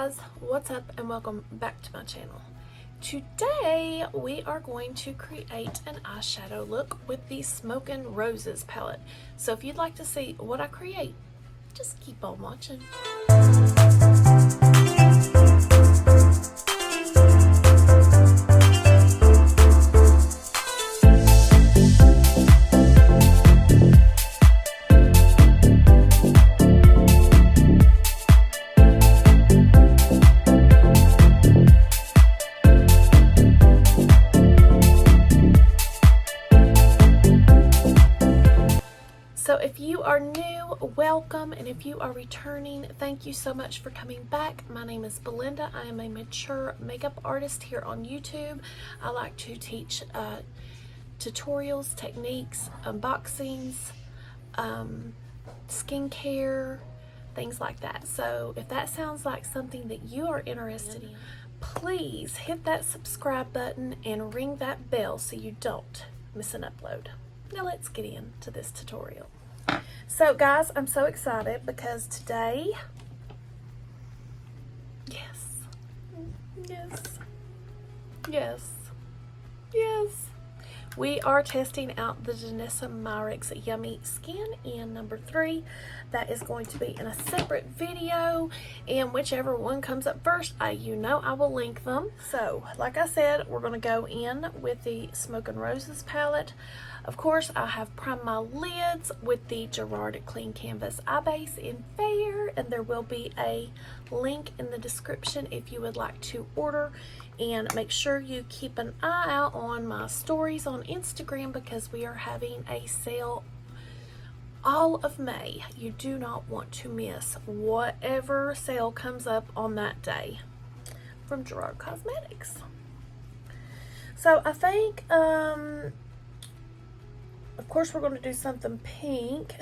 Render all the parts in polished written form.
guys, what's up and welcome back to my channel. Today we are going to create an eyeshadow look with the Smokin' Roses palette. So if you'd like to see what I create, just keep on watching. So if you are new, welcome, and if you are returning, thank you so much for coming back. My name is Belinda. I am a mature makeup artist here on YouTube. I like to teach tutorials, techniques, unboxings, skincare, things like that. So if that sounds like something that you are interested in, please hit that subscribe button and ring that bell so you don't miss an upload. Now let's get into this tutorial. So guys, I'm so excited because today, yes, we are testing out the Danessa Myricks Yummy Skin in number 3. That is going to be in a separate video, and whichever one comes up first, I will link them. So like I said, we're going to go in with the Smokin' Roses palette. Of course, I have primed my lids with the Gerard Clean Canvas Eye Base in Fair, and there will be a link in the description if you would like to order. And make sure you keep an eye out on my stories on Instagram because we are having a sale all of May. You do not want to miss whatever sale comes up on that day from Gerard Cosmetics. So I think, of course, we're going to do something pink.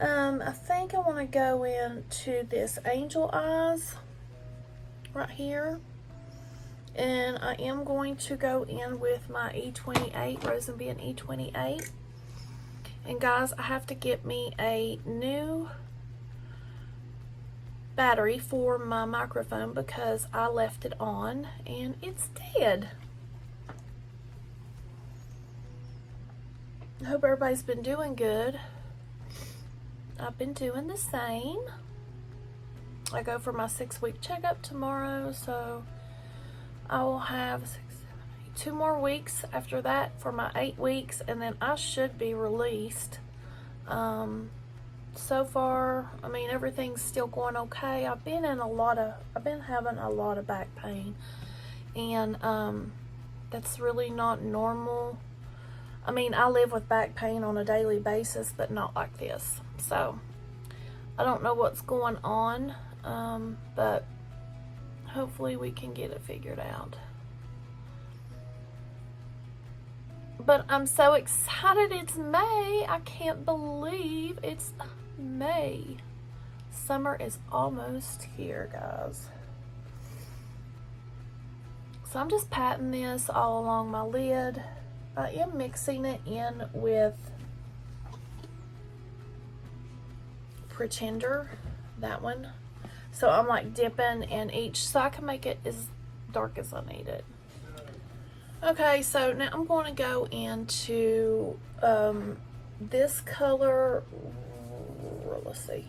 I think I want to go into this Angel Eyes right here. And I am going to go in with my E28, Rose and Bean E28. And guys, I have to get me a new battery for my microphone because I left it on and it's dead. I hope everybody's been doing good. I've been doing the same. I go for my 6-week checkup tomorrow, so I will have 6, 7, 8, 2 more weeks after that for my 8 weeks, and then I should be released. So far, I mean, everything's still going okay. I've been having a lot of back pain, and that's really not normal. I mean, I live with back pain on a daily basis, but not like this. So I don't know what's going on, but hopefully we can get it figured out. But I'm so excited. It's May. I can't believe it's May. Summer is almost here, guys. So I'm just patting this all along my lid. I am mixing it in with Pretender, that one. So I'm like dipping in each so I can make it as dark as I need it. Okay, so now I'm going to go into this color. Let's see.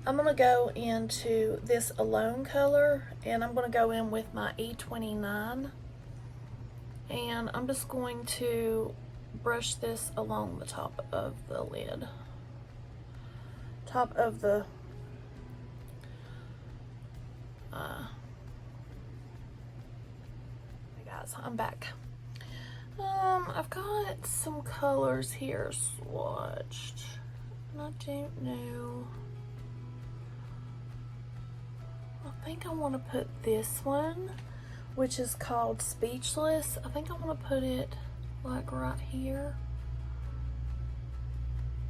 I'm going to go into this Alone color, and I'm going to go in with my E29. And I'm just going to brush this along the top of the lid. Top of the hey guys, I'm back. I've got some colors here swatched, and I don't know. I think I want to put this one, which is called Speechless. I think I want to put it like right here.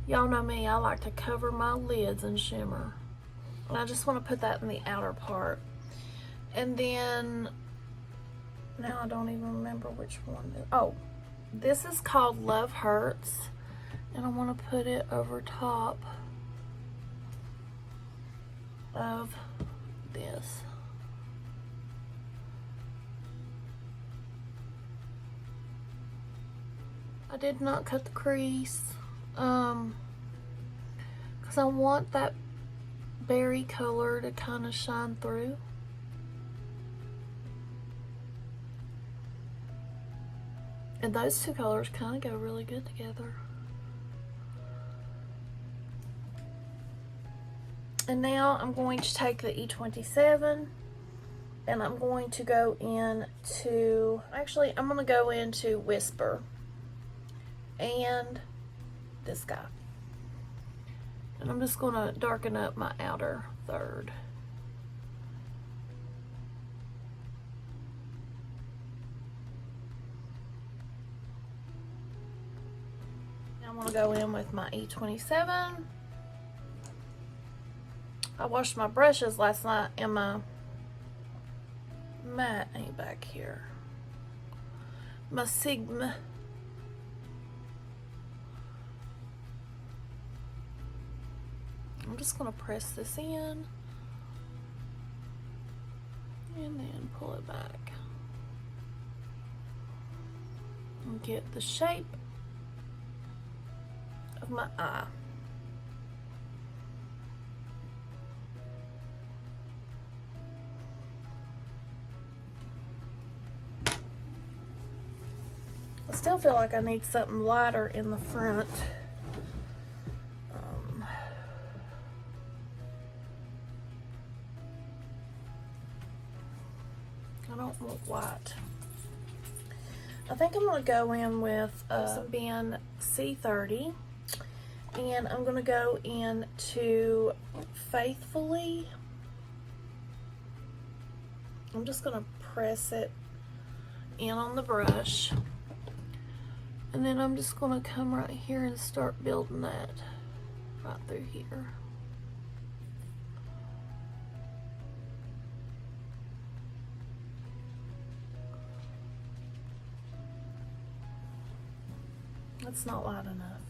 Y'all know me, I like to cover my lids in shimmer. And I just want to put that in the outer part. And then, now I don't even remember which one. Oh, this is called Love Hurts. And I want to put it over top of this. I did not cut the crease because I want that berry color to kind of shine through. And those two colors kind of go really good together. And now I'm going to take the E27 and I'm going to go into, actually I'm going to go into Whisper and this guy. And I'm just going to darken up my outer third. Now I'm going to go in with my E27. I washed my brushes last night and my mat ain't back here. My Sigma. I'm just gonna press this in and then pull it back and get the shape of my eye. I still feel like I need something lighter in the front. I don't want white. I think I'm going to go in with some Ben C30. And I'm going to go into Faithfully. I'm just going to press it in on the brush. And then I'm just going to come right here and start building that right through here. That's not light enough.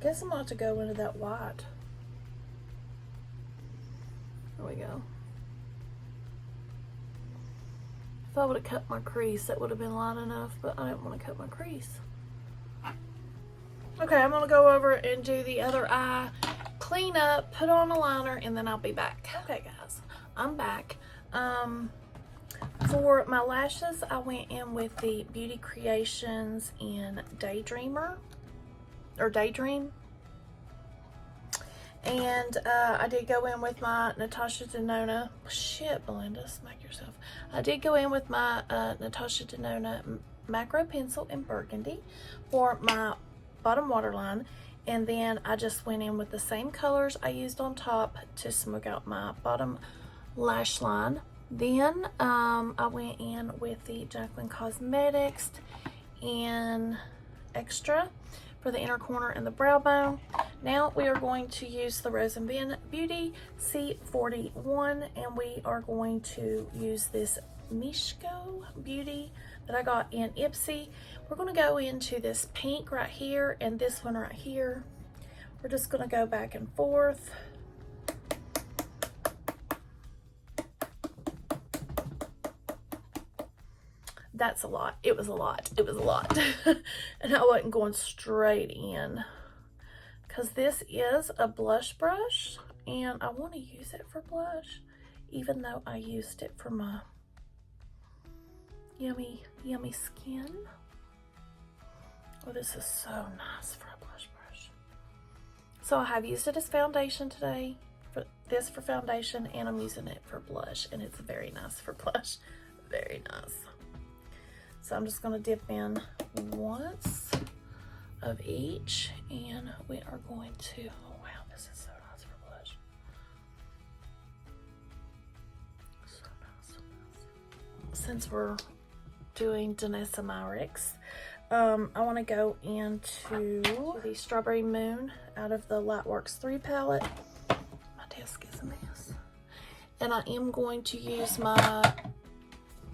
Guess I'm going to have to go into that white. There we go. If I would have cut my crease, that would have been light enough, but I didn't want to cut my crease. Okay, I'm going to go over and do the other eye, clean up, put on a liner, and then I'll be back. Okay, guys, I'm back. For my lashes, I went in with the Beauty Creations in Daydreamer, or Daydream. And I did go in with my Natasha Denona. Shit, Belinda, smack yourself. I did go in with my Natasha Denona Macro Pencil in Burgundy for my bottom waterline. And then I just went in with the same colors I used on top to smooth out my bottom lash line. Then I went in with the Jaclyn Cosmetics in Extra for the inner corner and the brow bone. Now we are going to use the Rose and Ben Beauty C41, and we are going to use this Mishko Beauty that I got in Ipsy. We're going to go into this pink right here and this one right here. We're just going to go back and forth. That's a lot. It was a lot. It was a lot. And I wasn't going straight in because this is a blush brush and I want to use it for blush, even though I used it for my yummy, yummy skin. Oh, this is so nice for a blush brush. So I have used it as foundation today, for this for foundation, and I'm using it for blush, and it's very nice for blush. Very nice. So I'm just going to dip in once of each, and we are going to, oh wow, this is so nice for blush. So nice, so nice. Since we're doing Danessa Myricks, I want to go into the Strawberry Moon out of the Lightworks 3 palette. My desk is a mess. And I am going to use my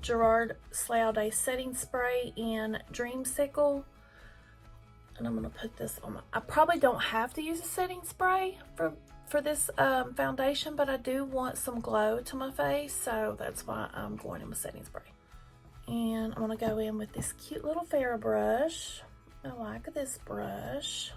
Gerard Slough Day setting spray in Dreamsicle, and I'm going to put this on my, I probably don't have to use a setting spray for for this foundation, but I do want some glow to my face, so that's why I'm going in with setting spray. And I'm going to go in with this cute little Farrah brush. I like this brush.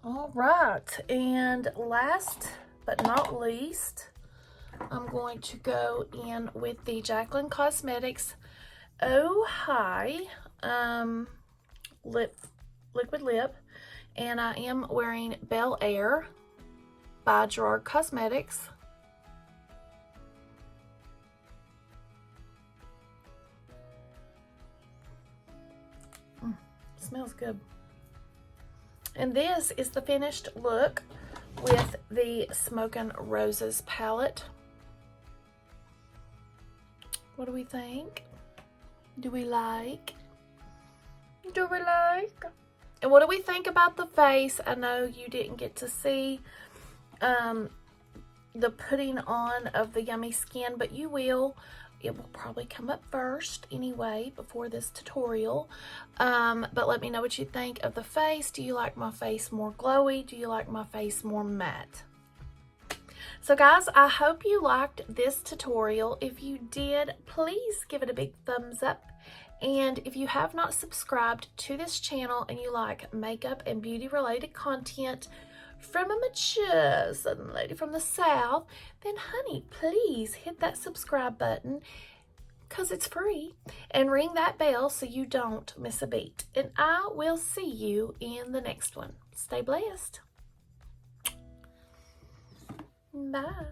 All right, and last but not least, I'm going to go in with the Jaclyn Cosmetics Oh Hi liquid lip, and I am wearing Bel Air by Gerard Cosmetics. Smells good. And this is the finished look with the Smokin' Roses palette. What do we think? Do we like? Do we like? And what do we think about the face? I know you didn't get to see the putting on of the Yummy Skin, but you will. It will probably come up first anyway before this tutorial. But let me know what you think of the face. Do you like my face more glowy? Do you like my face more matte? So guys, I hope you liked this tutorial. If you did, please give it a big thumbs up. And if you have not subscribed to this channel and you like makeup and beauty related content from a mature Southern lady from the South, then honey, please hit that subscribe button because it's free, and ring that bell so you don't miss a beat. And I will see you in the next one. Stay blessed. Bye.